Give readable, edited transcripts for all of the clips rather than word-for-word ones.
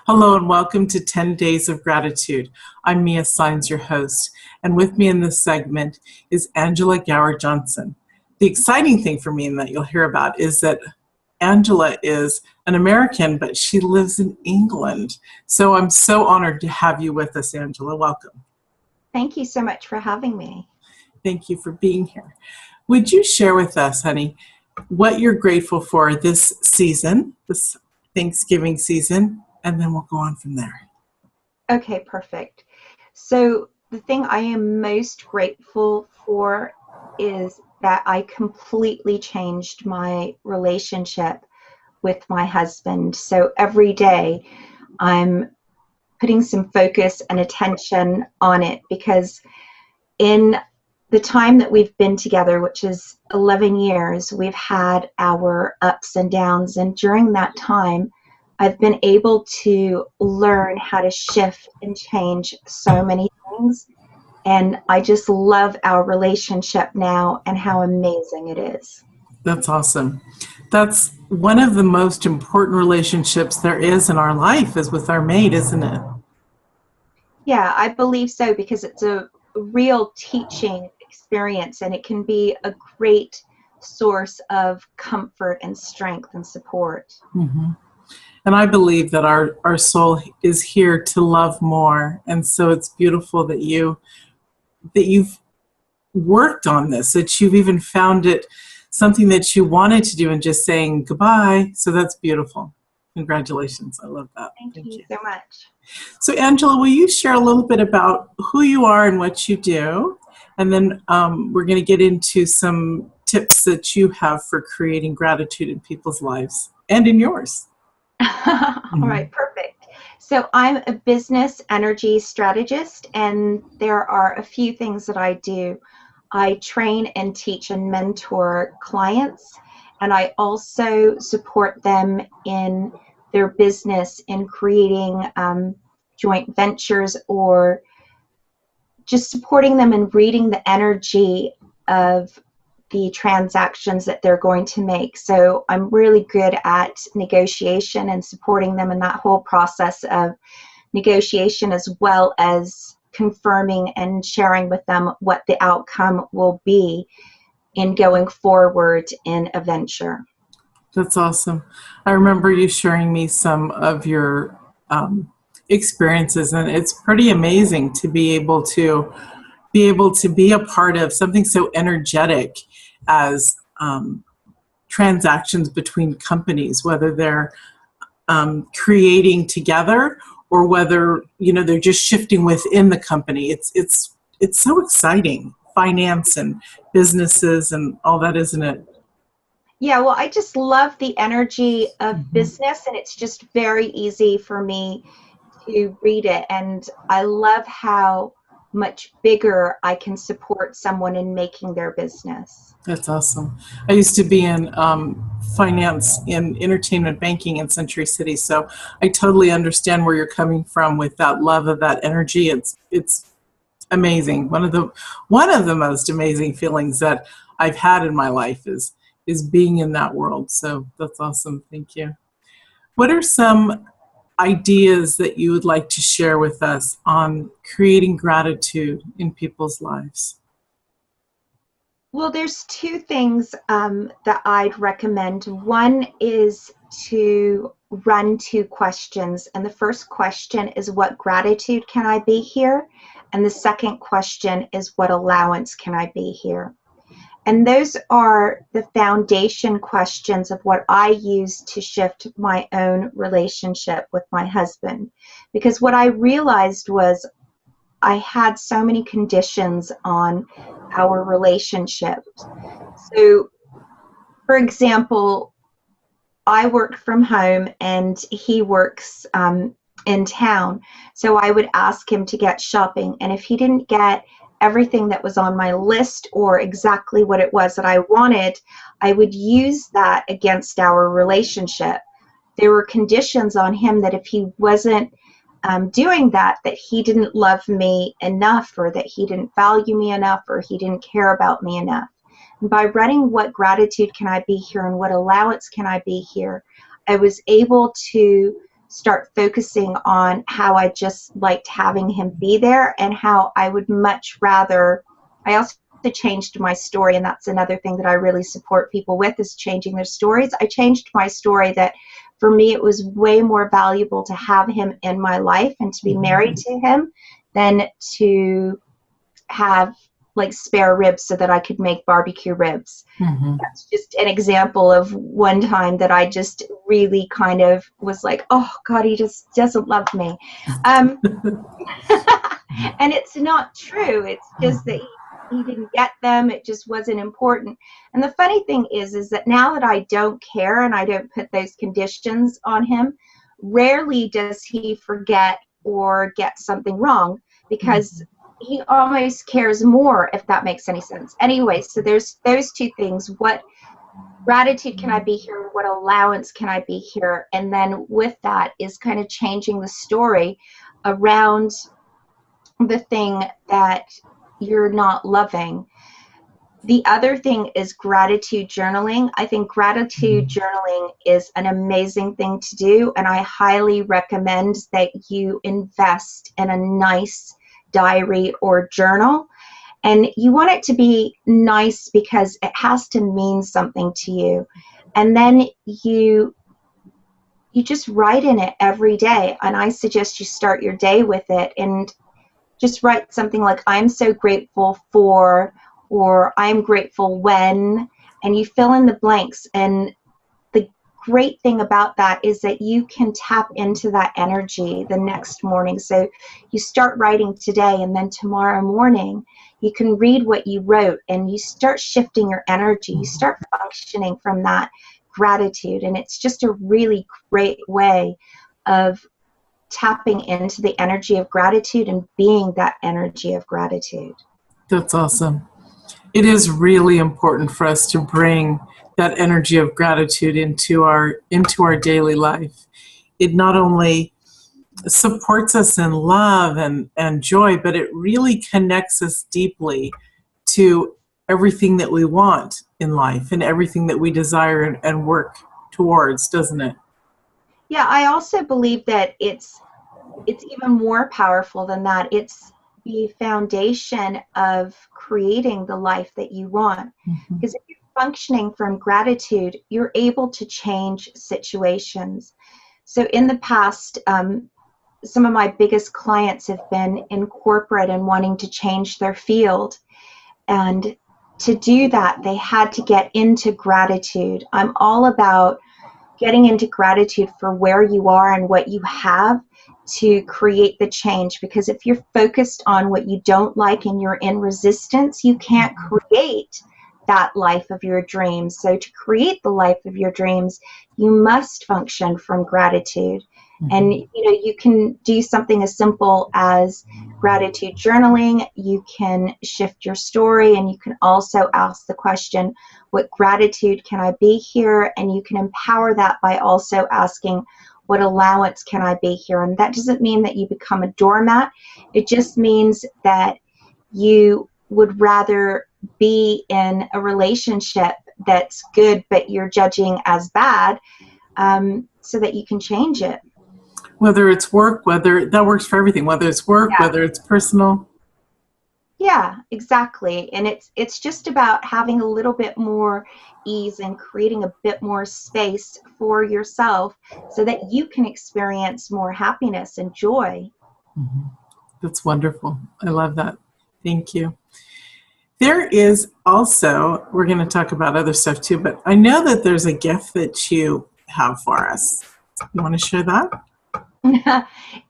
Hello and welcome to 10 Days of Gratitude. I'm Mia Saenz, your host, and with me in this segment is Angela Gower-Johnson. The exciting thing for me and that you'll hear about is that Angela is an American, but she lives in England. So I'm so honored to have you with us, Angela. Welcome. Thank you so much for having me. Thank you for being here. Would you share with us, honey, what you're grateful for this season, this Thanksgiving season, and then we'll go on from there. Okay, perfect. So the thing I am most grateful for is that I completely changed my relationship with my husband. So every day I'm putting some focus and attention on it, because in the time that we've been together, which is 11 years, we've had our ups and downs. And during that time, I've been able to learn how to shift and change so many things. And I just love our relationship now and how amazing it is. That's awesome. That's one of the most important relationships there is in our life, is with our mate, isn't it? Yeah, I believe so, because it's a real teaching experience, and it can be a great source of comfort and strength and support. Mm-hmm. And I believe that our soul is here to love more. And so it's beautiful that you've worked on this, that you've even found it something that you wanted to do and just saying goodbye. So that's beautiful. Congratulations. I love that. Thank you so much. So Angela, will you share a little bit about who you are and what you do? And then we're going to get into some tips that you have for creating gratitude in people's lives and in yours. All right, perfect. So I'm a business energy strategist, and there are a few things that I do. I train and teach and mentor clients, and I also support them in their business in creating joint ventures, or just supporting them in reading the energy of the transactions that they're going to make. So I'm really good at negotiation and supporting them in that whole process of negotiation, as well as confirming and sharing with them what the outcome will be in going forward in a venture. That's awesome. I remember you sharing me some of your experiences, and it's pretty amazing to be able to be a part of something so energetic as transactions between companies, whether they're creating together or whether they're just shifting within the company. It's so exciting, finance and businesses and all that, isn't it? Yeah, well, I just love the energy of business, and it's just very easy for me to read it. And I love how much bigger I can support someone in making their business. That's awesome. I used to be in finance in entertainment banking in Century City, so I totally understand where you're coming from with that love of that energy. It's amazing. One of the most amazing feelings that I've had in my life is being in that world. So that's awesome. Thank you. What are some ideas that you would like to share with us on creating gratitude in people's lives? Well, there's two things that I'd recommend. One is to run two questions. And the first question is, what gratitude can I be here? And the second question is, what allowance can I be here? And those are the foundation questions of what I use to shift my own relationship with my husband. Because what I realized was I had so many conditions on our relationship. So, for example, I worked from home and he works in town. So I would ask him to get shopping. And if he didn't get everything that was on my list or exactly what it was that I wanted, I would use that against our relationship. There were conditions on him that if he wasn't doing that he didn't love me enough, or that he didn't value me enough, or he didn't care about me enough. And by running what gratitude can I be here and what allowance can I be here, I was able to start focusing on how I just liked having him be there, and how I would much rather, I also changed my story, and that's another thing that I really support people with, is changing their stories. I changed my story that for me it was way more valuable to have him in my life and to be married to him than to have like spare ribs so that I could make barbecue ribs. That's just an example of one time that I just really kind of was like, oh God, he just doesn't love me. And it's not true. It's just that he didn't get them. It just wasn't important. And the funny thing is that now that I don't care and I don't put those conditions on him, rarely does he forget or get something wrong, because he almost cares more, if that makes any sense. Anyway, so there's those two things. What gratitude can I be here? What allowance can I be here? And then with that is kind of changing the story around the thing that you're not loving. The other thing is gratitude journaling. I think gratitude journaling is an amazing thing to do, and I highly recommend that you invest in a nice diary or journal. And you want it to be nice because it has to mean something to you. And then you just write in it every day. And I suggest you start your day with it and just write something like, I'm so grateful for, or I'm grateful when, and you fill in the blanks. And the great thing about that is that you can tap into that energy the next morning. So you start writing today, and then tomorrow morning you can read what you wrote and you start shifting your energy. You start functioning from that gratitude, and it's just a really great way of tapping into the energy of gratitude and being that energy of gratitude. That's awesome. It is really important for us to bring that energy of gratitude into our daily life. It not only supports us in love and joy, but it really connects us deeply to everything that we want in life and everything that we desire and work towards, doesn't it? Yeah, I also believe that it's even more powerful than that. It's the foundation of creating the life that you want. Because if you're functioning from gratitude, you're able to change situations. So in the past, some of my biggest clients have been in corporate and wanting to change their field. And to do that, they had to get into gratitude. I'm all about getting into gratitude for where you are and what you have to create the change. Because if you're focused on what you don't like and you're in resistance, you can't create that life of your dreams. So to create the life of your dreams, you must function from gratitude. And you can do something as simple as gratitude journaling. You can shift your story, and you can also ask the question, what gratitude can I be here? And you can empower that by also asking, what allowance can I be here? And that doesn't mean that you become a doormat. It just means that you would rather be in a relationship that's good, but you're judging as bad, so that you can change it. Whether it's work, whether that works for everything, whether it's work, whether it's personal. Yeah, exactly. And it's just about having a little bit more ease and creating a bit more space for yourself so that you can experience more happiness and joy. That's wonderful. I love that. Thank you. There is also, we're going to talk about other stuff too, but I know that there's a gift that you have for us. You want to share that?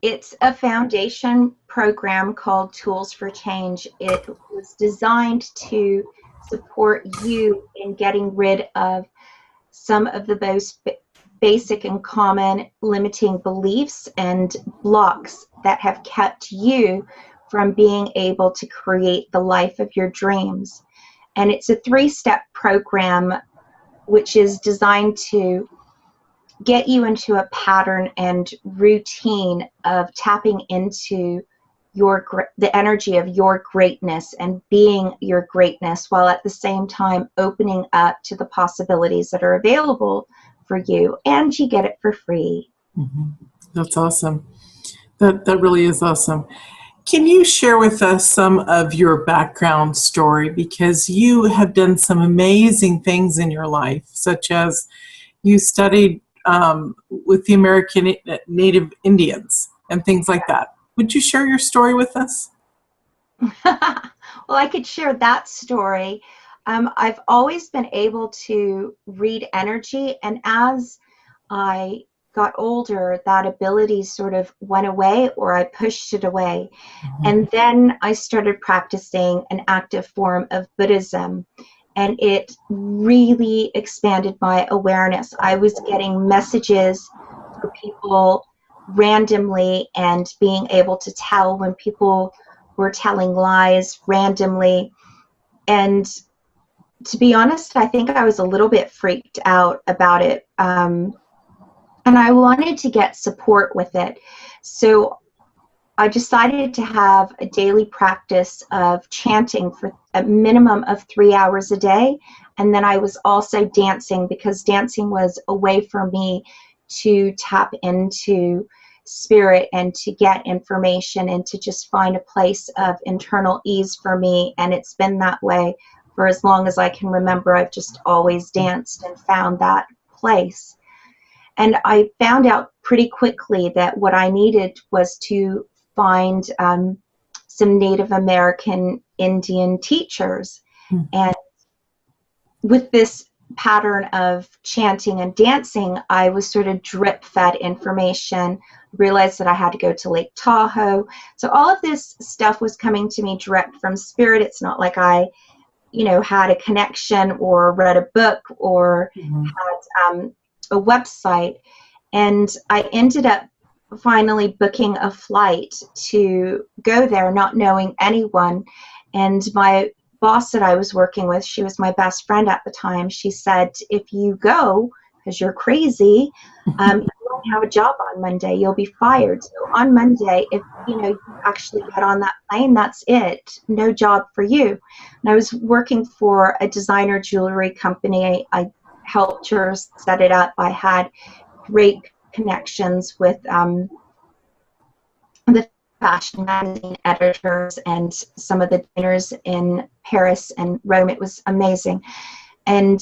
It's a foundation program called Tools for Change. It was designed to support you in getting rid of some of the most basic and common limiting beliefs and blocks that have kept you from being able to create the life of your dreams. And it's a 3-step program which is designed to get you into a pattern and routine of tapping into the energy of your greatness and being your greatness, while at the same time opening up to the possibilities that are available for you, and you get it for free. That's awesome. That really is awesome. Can you share with us some of your background story? Because you have done some amazing things in your life, such as you studied with the American Native Indians and things like that. Would you share your story with us? Well, I could share that story. I've always been able to read energy, and as I got older, that ability sort of went away, or I pushed it away. Mhm. And then I started practicing an active form of Buddhism, and it really expanded my awareness. I was getting messages for people randomly and being able to tell when people were telling lies randomly. And to be honest, I think I was a little bit freaked out about it. And I wanted to get support with it. So I decided to have a daily practice of chanting for a minimum of 3 hours a day. And then I was also dancing, because dancing was a way for me to tap into spirit and to get information and to just find a place of internal ease for me. And it's been that way for as long as I can remember. I've just always danced and found that place. And I found out pretty quickly that what I needed was to find some Native American Indian teachers. Hmm. And with this pattern of chanting and dancing, I was sort of drip fed information, realized that I had to go to Lake Tahoe. So all of this stuff was coming to me direct from spirit. It's not like I, had a connection or read a book or Mhm. had a website. And I ended up finally booking a flight to go there, not knowing anyone. And my boss that I was working with, she was my best friend at the time, she said, if you go, because you're crazy, you won't have a job on Monday. You'll be fired. So on Monday, if you actually get on that plane, that's it. No job for you. And I was working for a designer jewelry company. I helped her set it up. I had great connections with the fashion magazine editors and some of the designers in Paris and Rome. It was amazing. And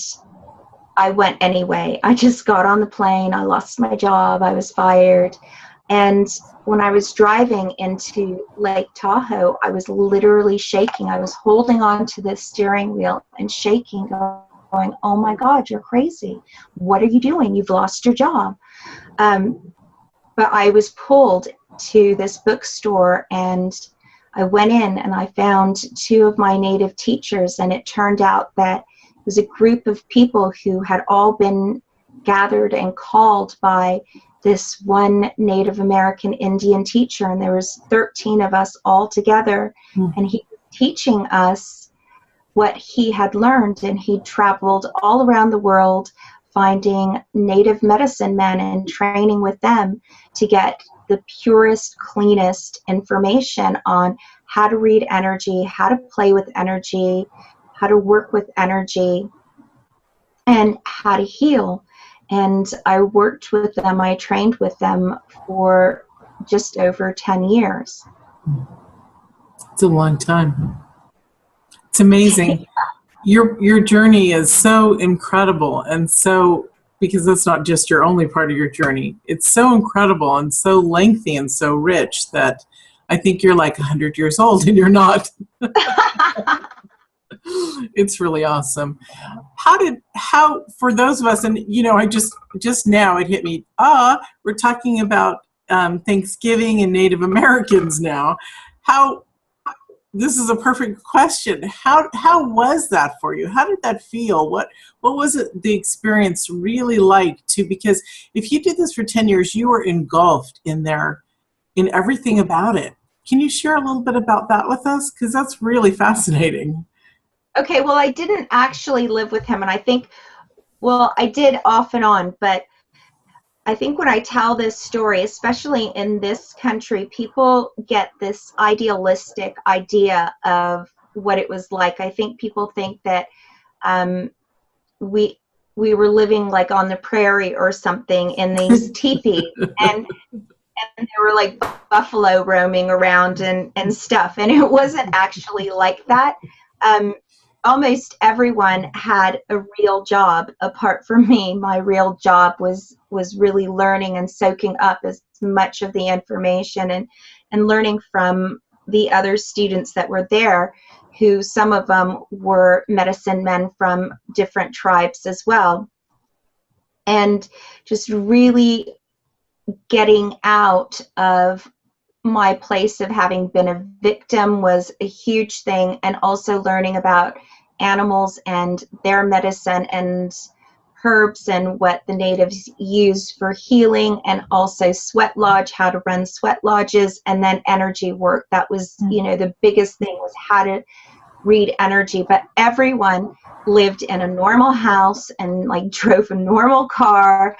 I went anyway. I just got on the plane. I lost my job. I was fired. And when I was driving into Lake Tahoe, I was literally shaking. I was holding on to the steering wheel and shaking, going, oh my God, you're crazy. What are you doing? You've lost your job. But I was pulled to this bookstore, and I went in and I found two of my native teachers, and it turned out that it was a group of people who had all been gathered and called by this one Native American Indian teacher, and there was 13 of us all together, and he was teaching us what he had learned, and he traveled all around the world finding native medicine men and training with them to get the purest, cleanest information on how to read energy, how to play with energy, how to work with energy, and how to heal. And I worked with them, I trained with them for just over 10 years. It's a long time. It's amazing. Your journey is so incredible, and so, because that's not just your only part of your journey. It's so incredible and so lengthy and so rich that I think you're like 100 years old and you're not. It's really awesome. How for those of us, and I just now it hit me, we're talking about Thanksgiving and Native Americans now. How This is a perfect question. How was that for you? How did that feel? What was it, the experience really like to, because if you did this for 10 years, you were engulfed in there, in everything about it. Can you share a little bit about that with us? Because that's really fascinating. Okay, well, I didn't actually live with him, and I think, well, I did off and on, but I think when I tell this story, especially in this country, people get this idealistic idea of what it was like. I think people think that we were living like on the prairie or something in these teepees, and and there were like buffalo roaming around and stuff, and it wasn't actually like that. Almost everyone had a real job apart from me. My real job was really learning and soaking up as much of the information and learning from the other students that were there, who some of them were medicine men from different tribes as well. And just really getting out of my place of having been a victim was a huge thing, and also learning about animals and their medicine and herbs and what the natives use for healing, and also sweat lodge, how to run sweat lodges, and then energy work. That was, you know, the biggest thing was how to read energy. But everyone lived in a normal house and like drove a normal car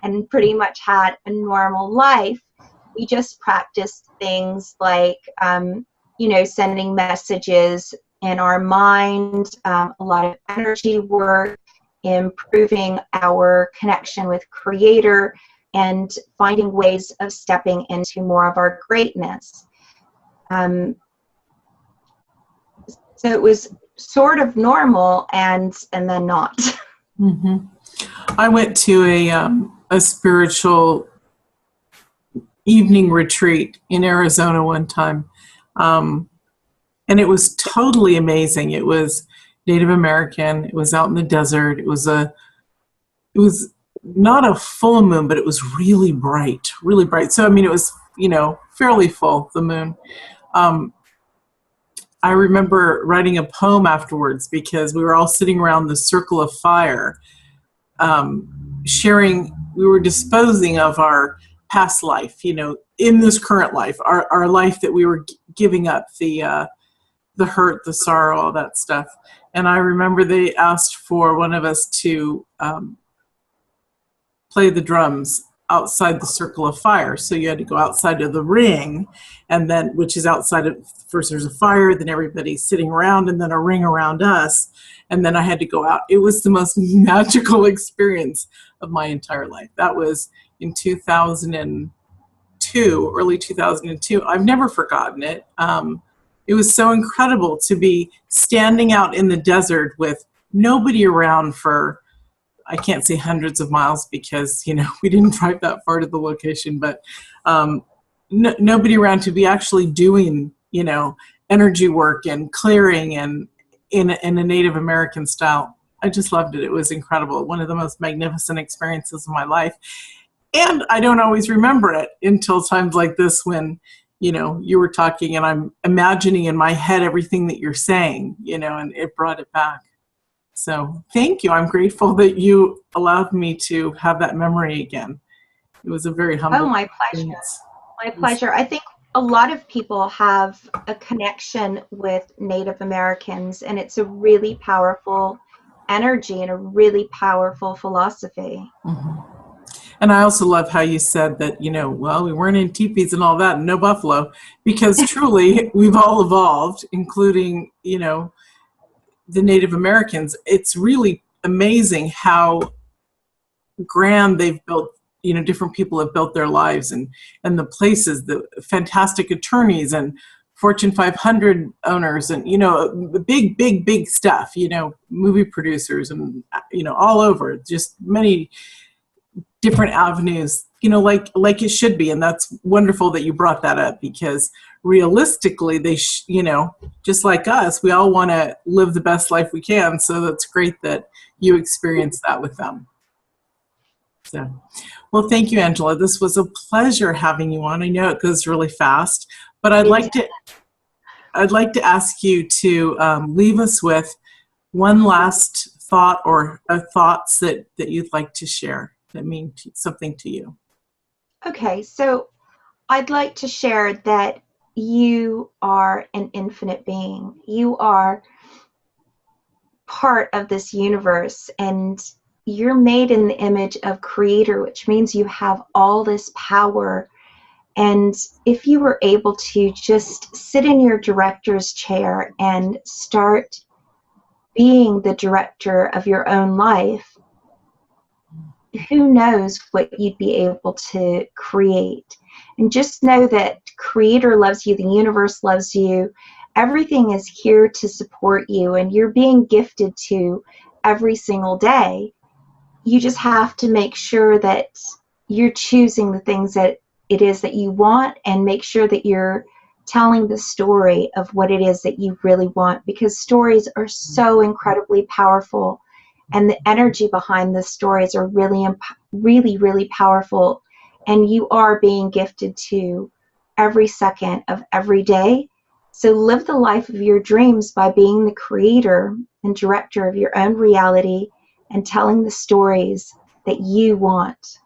and pretty much had a normal life. We just practiced things like, you know, sending messages in our mind, a lot of energy work, improving our connection with Creator, and finding ways of stepping into more of our greatness. So it was sort of normal and then not. Mm-hmm. I went to a spiritual evening retreat in Arizona one time. And it was totally amazing. It was Native American. It was out in the desert. It was not a full moon, but it was really bright, really bright. So, I mean, it was, you know, fairly full, the moon. I remember writing a poem afterwards because we were all sitting around the circle of fire, sharing, we were disposing of our past life, you know, in this current life, our life that we were giving up, the hurt, the sorrow, all that stuff. And I remember they asked for one of us to play the drums outside the circle of fire. So you had to go outside of the ring, and then, which is outside of, first there's a fire, then everybody's sitting around, and then a ring around us. And then I had to go out. It was the most magical experience of my entire life. That was in 2002, early 2002. I've never forgotten it. It was so incredible to be standing out in the desert with nobody around for, I can't say hundreds of miles because, you know, we didn't drive that far to the location, but nobody around to be actually doing, you know, energy work and clearing and in a Native American style. I just loved it. It was incredible. One of the most magnificent experiences of my life. And I don't always remember it until times like this when, you know, you were talking and I'm imagining in my head everything that you're saying, you know, and it brought it back. So thank you. I'm grateful that you allowed me to have that memory again. It was a very humble my pleasure. experience. My pleasure. I think a lot of people have a connection with Native Americans, and it's a really powerful energy and a really powerful philosophy. Mm-hmm. And I also love how you said that, you know, well, we weren't in teepees and all that, and no buffalo, because truly we've all evolved, including, you know, the Native Americans. It's really amazing how grand they've built, you know, different people have built their lives, and the places, the fantastic attorneys and Fortune 500 owners, and, you know, the big stuff, you know, movie producers, and, you know, all over, just many different avenues, you know, like it should be. And that's wonderful that you brought that up, because realistically, they, you know, just like us, we all want to live the best life we can. So that's great that you experienced that with them. So, well, thank you, Angela. This was a pleasure having you on. I know it goes really fast, but I'd like to ask you to leave us with one last thought or thoughts that you'd like to share that mean something to you. Okay, so I'd like to share that you are an infinite being. You are part of this universe, and you're made in the image of Creator, which means you have all this power. And if you were able to just sit in your director's chair and start being the director of your own life, who knows what you'd be able to create. And just know that Creator loves you, the universe loves you, everything is here to support you, and you're being gifted to every single day. You just have to make sure that you're choosing the things that it is that you want, and make sure that you're telling the story of what it is that you really want, because stories are so incredibly powerful, and the energy behind the stories are really powerful, and you are being gifted to every second of every day. So live the life of your dreams by being the creator and director of your own reality and telling the stories that you want.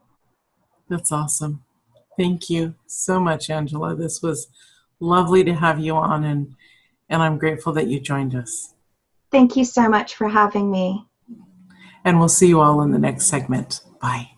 That's awesome. Thank you so much, Angela. This was lovely to have you on, and I'm grateful that you joined us. Thank you so much for having me. And we'll see you all in the next segment. Bye.